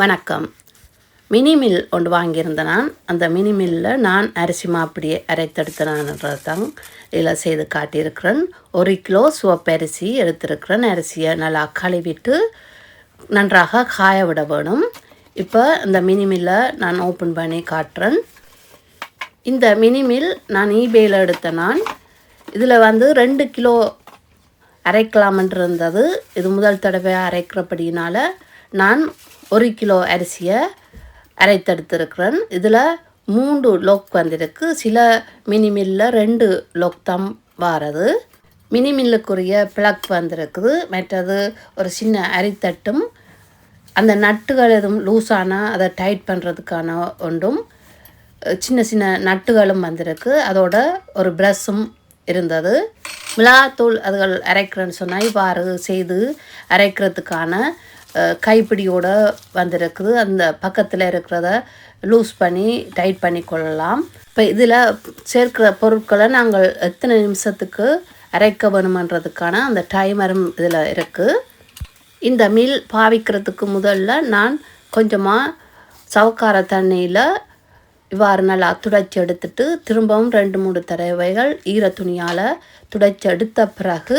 வணக்கம். Mini mill ஒன்று வாங்கியிருந்தேன். அந்த மினி மில்லில் நான் அரிசி மாப்படியே அரைத்தெடுத்தனான்றது தான் இதில் செய்து காட்டியிருக்கிறேன். 1 கிலோ சிவப்பரிசி எடுத்திருக்கிறேன். அரிசியை நல்லா கழுவிட்டு நன்றாக காய விட வேணும். இப்போ இந்த மினி மில்லை நான் ஓப்பன் பண்ணி காட்டுறேன். இந்த மினி மில் நான் ஈபேயில் எடுத்தேன். இதில் 2 கிலோ அரைக்கலாம்ன்று இருந்தது. இது முதல் தடவை அரைக்கிறபடினால நான் 1 கிலோ அரிசியை அரைத்தெடுத்திருக்கிறேன். இதில் 3 லோக் வந்திருக்கு. சில மினி மில்லில் 2 லோக் தான் வாரது. மினி மில்லுக்குரிய பிளக் வந்திருக்குது. மற்றது ஒரு சின்ன அரித்தட்டும் அந்த நட்டுகள் எதுவும் லூஸான அதை டைட் பண்ணுறதுக்கான ஒன்றும் சின்ன சின்ன நட்டுகளும் வந்திருக்கு. அதோட ஒரு ப்ரஷ்ஷும் இருந்தது. மிளகாத்தூள் அதுகள் அரைக்கிறேன்னு சொன்னால் இவ்வாறு செய்து அரைக்கிறதுக்கான கைப்பிடியோடு வந்திருக்குது. அந்த பக்கத்தில் இருக்கிறத லூஸ் பண்ணி டைட் பண்ணி கொள்ளலாம். இப்போ இதில் சேர்க்கிற பொருட்களை நாங்கள் எத்தனை நிமிஷத்துக்கு அரைக்க வேணுமன்றதுக்கான அந்த டைமரும் இதில் இருக்குது. இந்த மில் பாவிக்கிறதுக்கு முதல்ல நான் கொஞ்சமாக சவக்கார தண்ணியில் இவ்வாறு நல்லா துடைச்சி எடுத்துட்டு திரும்பவும் 2-3 தடவைகள் ஈர துணியால் துடைச்சி எடுத்த பிறகு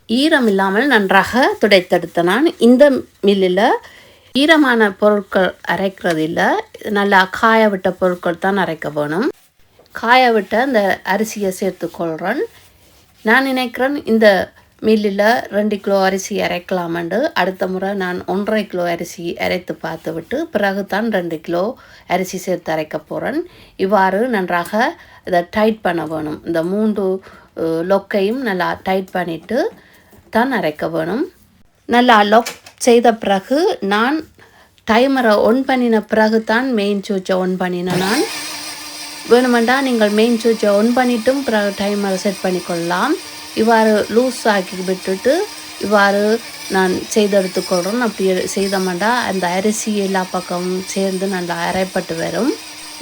ஈரம் இல்லாமல் நன்றாக துடைத்தெடுத்த நான் இந்த மில்லில் ஈரமான பொருட்கள் அரைக்கிறது இல்லை, நல்லா காய விட்ட பொருட்கள் தான் அரைக்க வேணும். காய விட்ட அந்த அரிசியை சேர்த்துக்கொள்கிறேன். நான் நினைக்கிறேன் இந்த மில்லில் 2 கிலோ அரிசி அரைக்கலாமண்டு. அடுத்த முறை நான் 1.5 கிலோ அரிசி அரைத்து பார்த்து விட்டு பிறகு தான் 2 கிலோ அரிசி சேர்த்து அரைக்க போகிறேன். இவ்வாறு நன்றாக இதை டைட் பண்ண வேணும். இந்த 3 லொக்கையும் நல்லா டைட் பண்ணிவிட்டு தான் அரைக்க வேணும். நல்லா லொக் செய்த பிறகு நான் டைமரை ஒன் பண்ணின பிறகு தான் மெயின் சுவிட்சை ஒன் பண்ணினேன். நான் வேணுமெண்டா நீங்கள் மெயின் சுவிட்சை ஒன் பண்ணிவிட்டும் பிறகு டைமரை செட் பண்ணிக்கொள்ளலாம். இவ்வாறு லூஸ் ஆக்கி விட்டுட்டு இவ்வாறு நான் செய்தெடுத்துக்கொள்கிறேன். அப்படி செய்தோம்னா அந்த அரிசி எல்லா பக்கமும் சேர்ந்து நல்லா அரைப்பட்டு வரும்.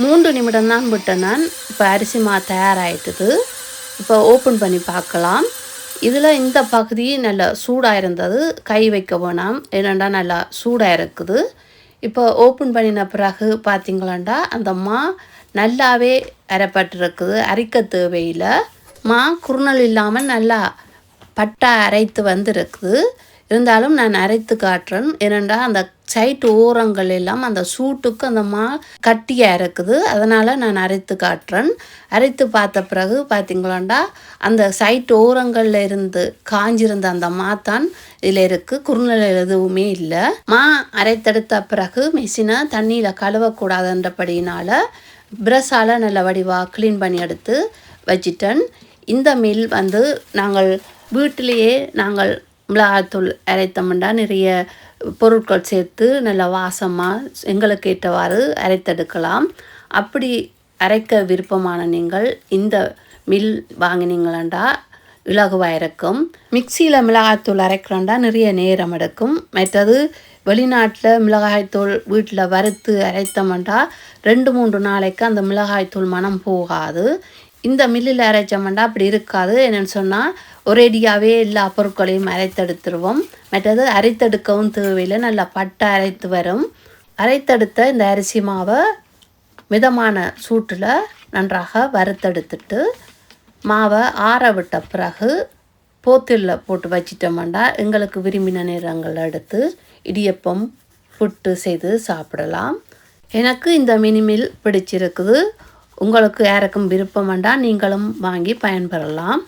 3 நிமிடம் தான் விட்டேன் நான். இப்போ அரிசி தயாராகிட்டுது. இப்போ ஓப்பன் பண்ணி பார்க்கலாம். இதில் இந்த பகுதி நல்லா சூடாக இருந்தது, கை வைக்க வேணாம், ஏன்னாண்டா நல்லா சூடாக இருக்குது. இப்போ ஓப்பன் பண்ணின பிறகு பார்த்திங்களாண்டா அந்த நல்லாவே அரைப்பட்டுருக்குது. அரைக்க தேவையில்லை. குறுநல் இல்லாமல் நல்லா பட்டா அரைத்து வந்துருக்குது. இருந்தாலும் நான் அரைத்து காட்டுறேன். ஏனெண்டா அந்த சைட்டு ஓரங்கள் எல்லாம் அந்த சூட்டுக்கு அந்த கட்டியாக இருக்குது. அதனால் நான் அரைத்து காட்டுறேன். அரைத்து பார்த்த பிறகு பார்த்திங்களாண்டா அந்த சைட்டு ஓரங்களில் இருந்து காஞ்சிருந்த அந்த தான் இதில் இருக்குது. குறுநல் எதுவுமே இல்லை. அரைத்தெடுத்த பிறகு மிஷினை தண்ணியில் கழுவக்கூடாதுன்றபடினால் ப்ரஷ்ஷால் நல்ல வடிவாக க்ளீன் பண்ணி எடுத்து வச்சிட்டேன். இந்த மில் நாங்கள் வீட்டிலேயே நாங்கள் மிளகாத்தூள் அரைத்தோம்னா நிறைய பொருட்கள் சேர்த்து நல்ல வாசமாக எங்களுக்கு ஏற்றவாறு அரைத்தெடுக்கலாம். அப்படி அரைக்க விருப்பமான நீங்கள் இந்த மில் வாங்கினீங்களாண்டா இலகுவாக இருக்கும். மிக்சியில் மிளகாய்த்தூள் அரைக்கிறோண்டா நிறைய நேரம் எடுக்கும். மற்றது வெளிநாட்டில் மிளகாய்த்தூள் வீட்டில் வறுத்து அரைத்தோம்னா 2-3 நாளைக்கு அந்த மிளகாய்த்தூள் மனம் போகாது. இந்த மில்லில் அரைச்சோம்னா அப்படி இருக்காது. என்னென்னு சொன்னால் ஒரேடியாகவே எல்லா பொருட்களையும் அரைத்தெடுத்துருவோம். மற்றது அரைத்தெடுக்கவும் தேவையில்லை, நல்லா பட்டை அரைத்து வரும். அரைத்தெடுத்த இந்த அரிசி மாவை மிதமான சூட்டில் நன்றாக வறுத்தெடுத்துட்டு மாவை ஆற விட்ட பிறகு போத்தலில் போட்டு வச்சிட்டோம்னா எங்களுக்கு விரும்பின நேரங்கள் எடுத்து இடியப்பம் புட்டு செய்து சாப்பிடலாம். எனக்கு இந்த மினி மில் பிடிச்சிருக்குது. உங்களுக்கு யாருக்கும் விருப்பம் வேண்டாம், நீங்களும் வாங்கி பயன்பெறலாம்.